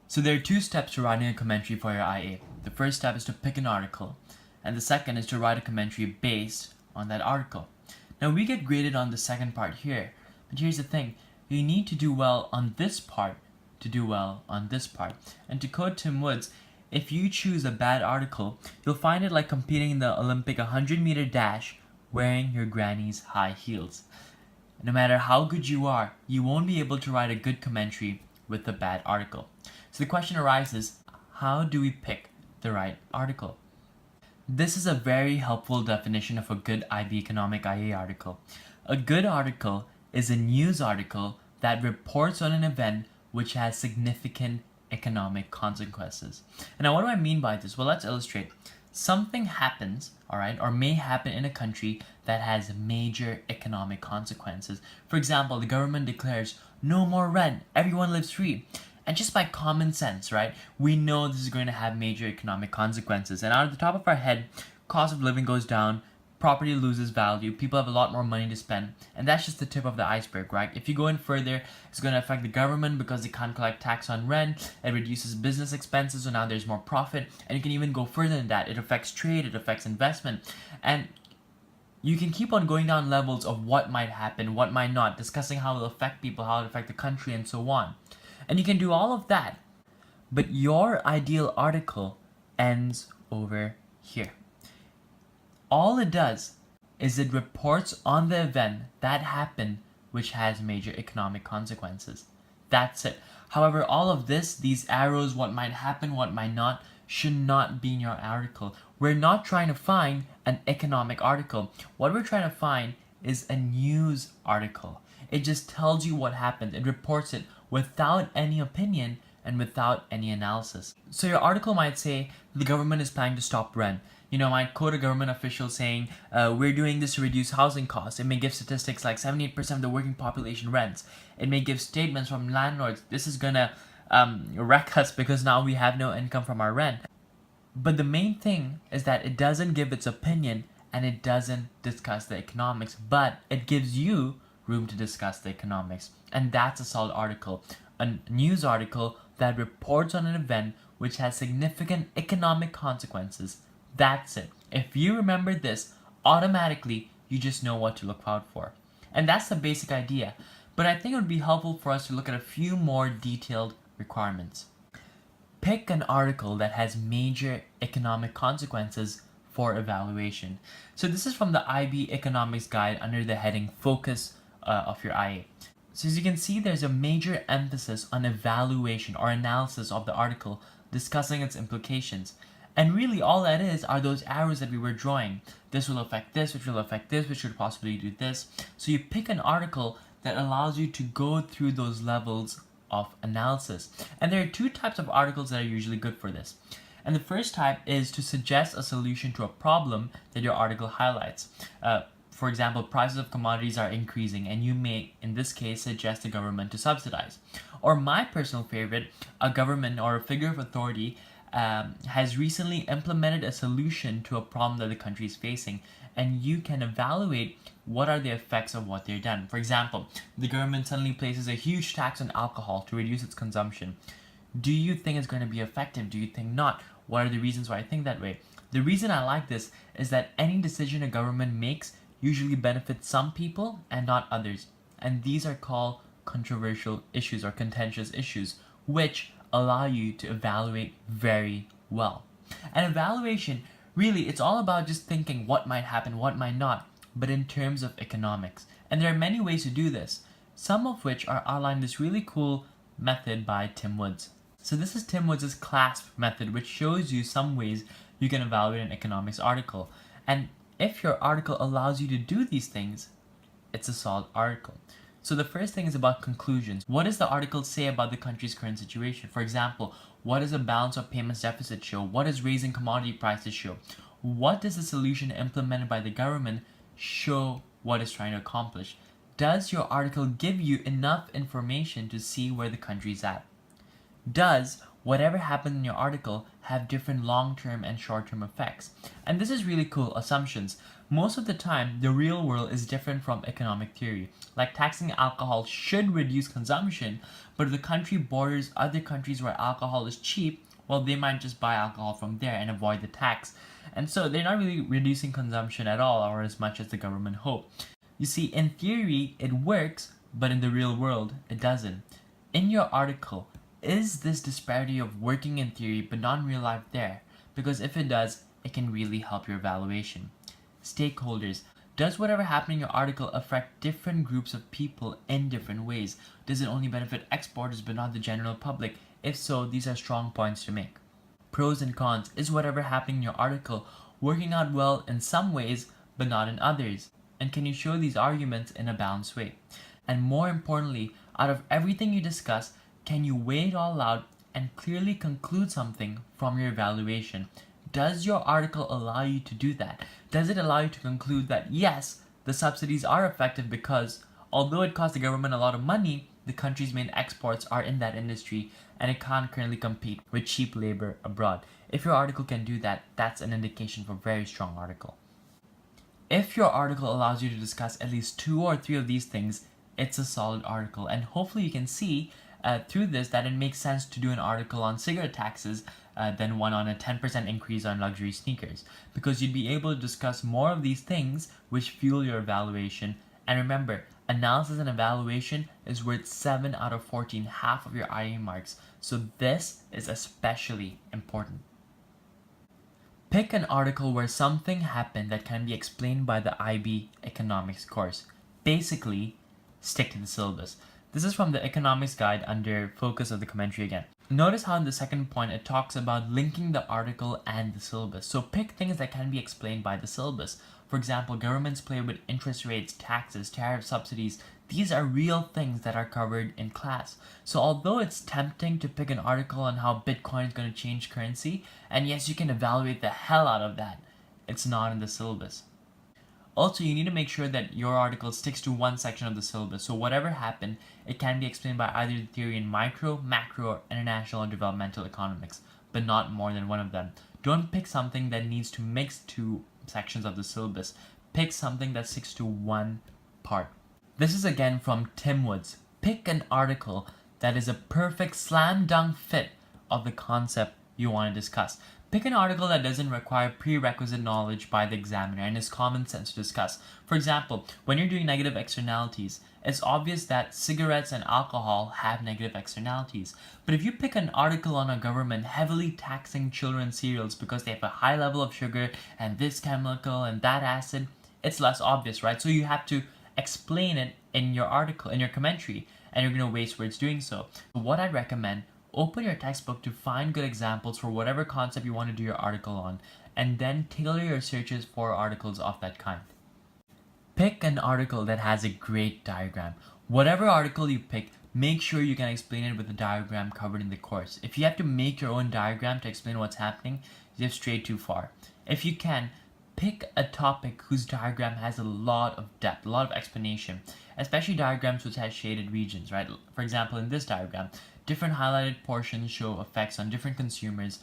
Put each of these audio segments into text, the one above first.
So there are two steps to writing a commentary for your IA. The first step is to pick an article, and the second is to write a commentary based on that article. Now we get graded on the second part here, but here's the thing, you need to do well on this part to do well on this part. And to quote Tim Woods, if you choose a bad article, you'll find it like competing in the Olympic 100-meter dash wearing your granny's high heels. No matter how good you are, you won't be able to write a good commentary with a bad article. So the question arises, how do we pick the right article? This is a very helpful definition of a good IB Economic IA article. A good article is a news article that reports on an event which has significant economic consequences. And now what do I mean by this? Well, let's illustrate. Something happens, alright, or may happen in a country that has major economic consequences. For example, the government declares no more rent, everyone lives free. And just by common sense, right, we know this is going to have major economic consequences. And out of the top of our head, cost of living goes down, property loses value, people have a lot more money to spend, and that's just the tip of the iceberg, right? If you go in further, it's going to affect the government because they can't collect tax on rent, it reduces business expenses, so now there's more profit, and you can even go further than that. It affects trade, it affects investment, and you can keep on going down levels of what might happen, what might not, discussing how it will affect people, how it will affect the country, and so on. And you can do all of that, but your ideal article ends over here. All it does is it reports on the event that happened which has major economic consequences. That's it. However, all of this, these arrows, what might happen, what might not, should not be in your article. We're not trying to find an economic article. What we're trying to find is a news article. It just tells you what happened. It reports it without any opinion and without any analysis. So your article might say the government is planning to stop rent. You know, might quote a government official saying, we're doing this to reduce housing costs. It may give statistics like 78% of the working population rents. It may give statements from landlords, this is gonna wreck us because now we have no income from our rent. But the main thing is that it doesn't give its opinion and it doesn't discuss the economics, but it gives you room to discuss the economics. And that's a solid article. A news article that reports on an event which has significant economic consequences. That's it. If you remember this, automatically you just know what to look out for. And that's the basic idea. But I think it would be helpful for us to look at a few more detailed requirements. Pick an article that has major economic consequences for evaluation. So this is from the IB Economics Guide under the heading Focus of your IA. So as you can see, there's a major emphasis on evaluation or analysis of the article, discussing its implications. And really all that is are those arrows that we were drawing. This will affect this, which will affect this, which should possibly do this. So you pick an article that allows you to go through those levels of analysis. And there are two types of articles that are usually good for this. And the first type is to suggest a solution to a problem that your article highlights. For example, prices of commodities are increasing and you may, in this case, suggest the government to subsidize. Or my personal favorite, a government or a figure of authority has recently implemented a solution to a problem that the country is facing, and you can evaluate what are the effects of what they've done. For example, the government suddenly places a huge tax on alcohol to reduce its consumption. Do you think it's going to be effective? Do you think not? What are the reasons why I think that way? The reason I like this is that any decision a government makes usually benefits some people and not others. And these are called controversial issues or contentious issues, which allow you to evaluate very well. And evaluation, really, it's all about just thinking what might happen, what might not, but in terms of economics. And there are many ways to do this, some of which are outlined in this really cool method by Tim Woods. So this is Tim Woods' CLASP method, which shows you some ways you can evaluate an economics article. And if your article allows you to do these things, it's a solid article. So the first thing is about conclusions. What does the article say about the country's current situation? For example, what does a balance of payments deficit show? What does raising commodity prices show? What does the solution implemented by the government show what it's trying to accomplish? Does your article give you enough information to see where the country's at? Does whatever happened in your article have different long-term and short-term effects. And this is really cool assumptions. Most of the time, the real world is different from economic theory. Like taxing alcohol should reduce consumption, but if the country borders other countries where alcohol is cheap, well, they might just buy alcohol from there and avoid the tax. And so they're not really reducing consumption at all, or as much as the government hoped. You see, in theory, it works, but in the real world, it doesn't. In your article, is this disparity of working in theory but not in real life there? Because if it does, it can really help your evaluation. Stakeholders. Does whatever happened in your article affect different groups of people in different ways? Does it only benefit exporters but not the general public? If so, these are strong points to make. Pros and cons. Is whatever happening in your article working out well in some ways but not in others? And can you show these arguments in a balanced way? And more importantly, out of everything you discuss, can you weigh it all out and clearly conclude something from your evaluation? Does your article allow you to do that? Does it allow you to conclude that yes, the subsidies are effective because although it costs the government a lot of money, the country's main exports are in that industry and it can't currently compete with cheap labor abroad? If your article can do that, that's an indication for a very strong article. If your article allows you to discuss at least 2 or 3 of these things, it's a solid article. And hopefully you can see through this that it makes sense to do an article on cigarette taxes than one on a 10% increase on luxury sneakers, because you'd be able to discuss more of these things which fuel your evaluation. And remember, analysis and evaluation is worth 7 out of 14, half of your IA marks. So this is especially important. Pick an article where something happened that can be explained by the IB economics course. Basically, stick to the syllabus. This is from the economics guide under focus of the commentary again. Notice how in the second point it talks about linking the article and the syllabus. So pick things that can be explained by the syllabus. For example, governments play with interest rates, taxes, tariff subsidies. These are real things that are covered in class. So although it's tempting to pick an article on how Bitcoin is going to change currency, and yes, you can evaluate the hell out of that, it's not in the syllabus. Also, you need to make sure that your article sticks to one section of the syllabus. So whatever happened, it can be explained by either the theory in micro, macro, or international or developmental economics, but not more than one of them. Don't pick something that needs to mix two sections of the syllabus. Pick something that sticks to one part. This is again from Tim Woods. Pick an article that is a perfect slam dunk fit of the concept you want to discuss. Pick an article that doesn't require prerequisite knowledge by the examiner and is common sense to discuss. For example, when you're doing negative externalities, it's obvious that cigarettes and alcohol have negative externalities. But if you pick an article on a government heavily taxing children's cereals because they have a high level of sugar and this chemical and that acid, it's less obvious, right? So you have to explain it in your article, in your commentary, and you're going to waste words doing so. What I'd recommend, open your textbook to find good examples for whatever concept you want to do your article on, and then tailor your searches for articles of that kind. Pick an article that has a great diagram. Whatever article you pick, make sure you can explain it with a diagram covered in the course. If you have to make your own diagram to explain what's happening, you've strayed too far. If you can, pick a topic whose diagram has a lot of depth, a lot of explanation, especially diagrams which have shaded regions, right? For example, in this diagram, different highlighted portions show effects on different consumers,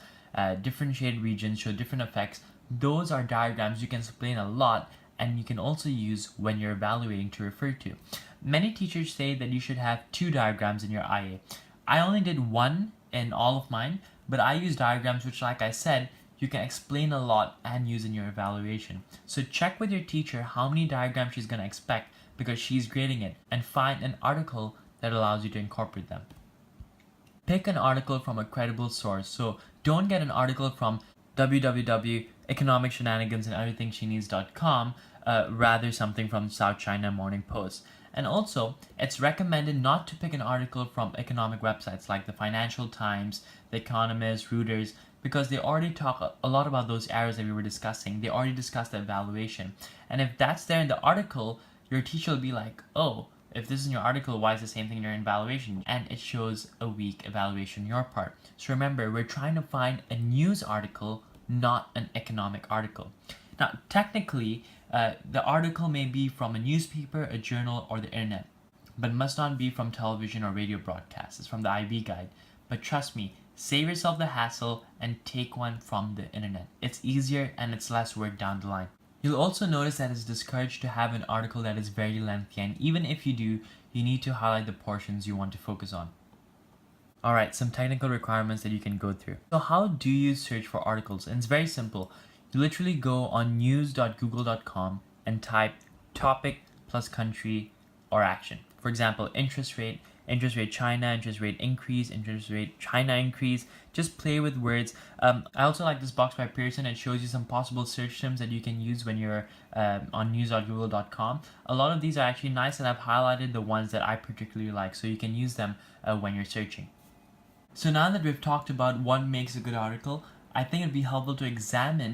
different shaded regions show different effects. Those are diagrams you can explain a lot and you can also use when you're evaluating to refer to. Many teachers say that you should have 2 diagrams in your IA. I only did 1 in all of mine, but I use diagrams which, like I said, you can explain a lot and use in your evaluation. So check with your teacher how many diagrams she's going to expect because she's grading it, and find an article that allows you to incorporate them. Pick an article from a credible source. So don't get an article from www.economicshenanigansandotherthingssheneeds.com, rather something from South China Morning Post. And also, it's recommended not to pick an article from economic websites like the Financial Times, The Economist, Reuters, because they already talk a lot about those areas that we were discussing. They already discussed the evaluation. And if that's there in the article, your teacher will be like, oh, if this is in your article, why is the same thing in your evaluation? And it shows a weak evaluation on your part. So remember, we're trying to find a news article, not an economic article. Now, technically, the article may be from a newspaper, a journal, or the internet, but must not be from television or radio broadcasts. It's from the IB guide. But trust me, Save yourself the hassle and take one from the internet. It's easier and it's less work down the line. You'll also notice that it's discouraged to have an article that is very lengthy, and even if you do, you need to highlight the portions you want to focus on. Alright, some technical requirements that you can go through. So how do you search for articles? And it's very simple. You literally go on news.google.com and type topic plus country or action. For example, interest rate China, interest rate increase, interest rate China increase. Just play with words. I also like this box by Pearson. It shows you some possible search terms that you can use when you're on news.google.com. A lot of these are actually nice, and I've highlighted the ones that I particularly like, so you can use them when you're searching. So now that we've talked about what makes a good article, I think it'd be helpful to examine